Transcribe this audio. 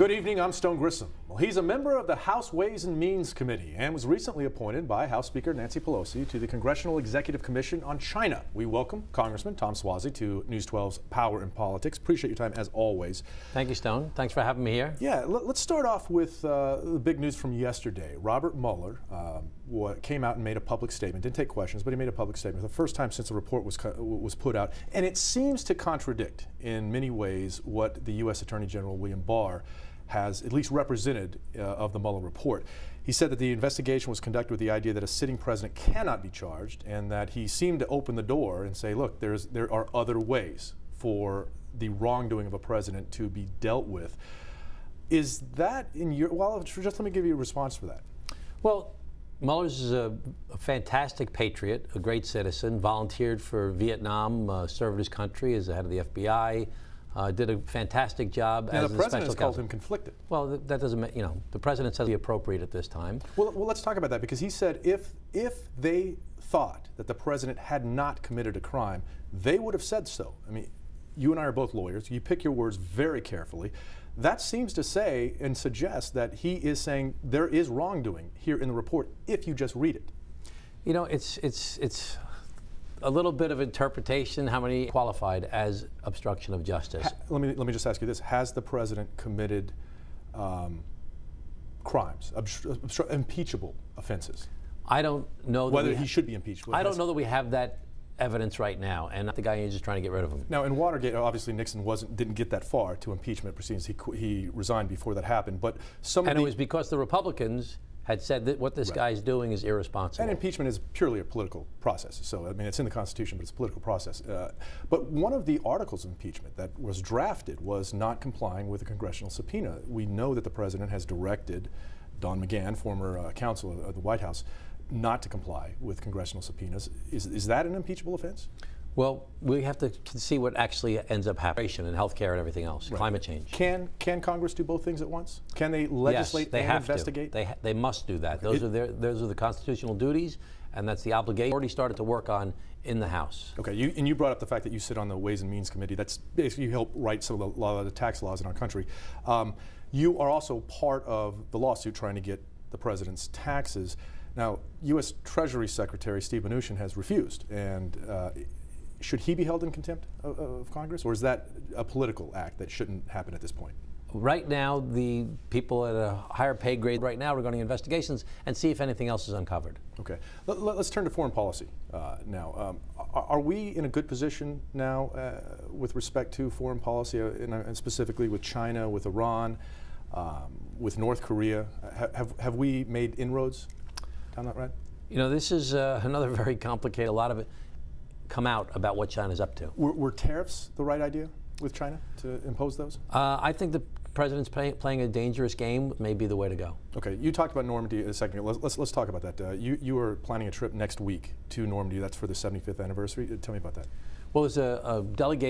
Good evening, I'm Stone Grissom. Well, he's a member of the House Ways and Means Committee and was recently appointed by House Speaker Nancy Pelosi to the Congressional Executive Commission on China. We welcome Congressman Tom Suozzi to News 12's Power in Politics. Appreciate your time as always. Thank you, Stone. Thanks for having me here. Yeah, let's start off with the big news from yesterday. Robert Mueller came out and made a public statement, didn't take questions, but he made a public statement. The first time since the report was put out, and it seems to contradict in many ways what the U.S. Attorney General William Barr has at least represented of the Mueller report. He said that the investigation was conducted with the idea that a sitting president cannot be charged, and that he seemed to open the door and say, look, there are other ways for the wrongdoing of a president to be dealt with. Is that in your, well, just let me give you a response for that. Well, Mueller's a fantastic patriot, a great citizen, volunteered for Vietnam, served his country as the head of the FBI, did a fantastic job now, as the the president has special called counsel. him conflicted. Well, that doesn't, the president says be appropriate at this time. Well, let's talk about that, because he said if they thought that the president had not committed a crime, they would have said so. I mean, you and I are both lawyers. You pick your words very carefully. That seems to say and suggest that he is saying there is wrongdoing here in the report if you just read it. You know, it's a little bit of interpretation. How many qualified as obstruction of justice? Let me just ask you this: has the president committed crimes, impeachable offenses? I don't know that whether he should be impeached. I don't know that we have that evidence right now, and not the guy who's just trying to get rid of him. Now, in Watergate, obviously Nixon didn't get that far to impeachment proceedings. He resigned before that happened. But it was because the Republicans had said that what this guy's doing is irresponsible. And impeachment is purely a political process. So, I mean, it's in the Constitution, but it's a political process. But one of the articles of impeachment that was drafted was not complying with a congressional subpoena. We know that the president has directed Don McGahn, former counsel of the White House, not to comply with congressional subpoenas. Is that an impeachable offense? Well, we have to see what actually ends up happening in healthcare and everything else, climate change. Can Congress do both things at once? Can they legislate yes, they and have investigate? To. They must do that. Those are the constitutional duties, and that's the obligation already started to work on in the House. Okay, you brought up the fact that you sit on the Ways and Means Committee. That's basically, you help write a lot of the tax laws in our country. You are also part of the lawsuit trying to get the president's taxes. Now, U.S. Treasury Secretary Steve Mnuchin has refused, and should he be held in contempt of Congress, or is that a political act that shouldn't happen at this point? Right now, the people at a higher pay grade right now regarding investigations, and see if anything else is uncovered. Okay. Let's turn to foreign policy now. Are we in a good position now with respect to foreign policy, and specifically with China, with Iran, with North Korea? Have we made inroads down that road? You know, this is another very complicated, a lot of it come out about what China's up to. Were tariffs the right idea with China to impose those? I think the president's playing a dangerous game may be the way to go. Okay, you talked about Normandy a second ago. Let's talk about that. You are planning a trip next week to Normandy. That's for the 75th anniversary. Tell me about that. Well, there's a delegation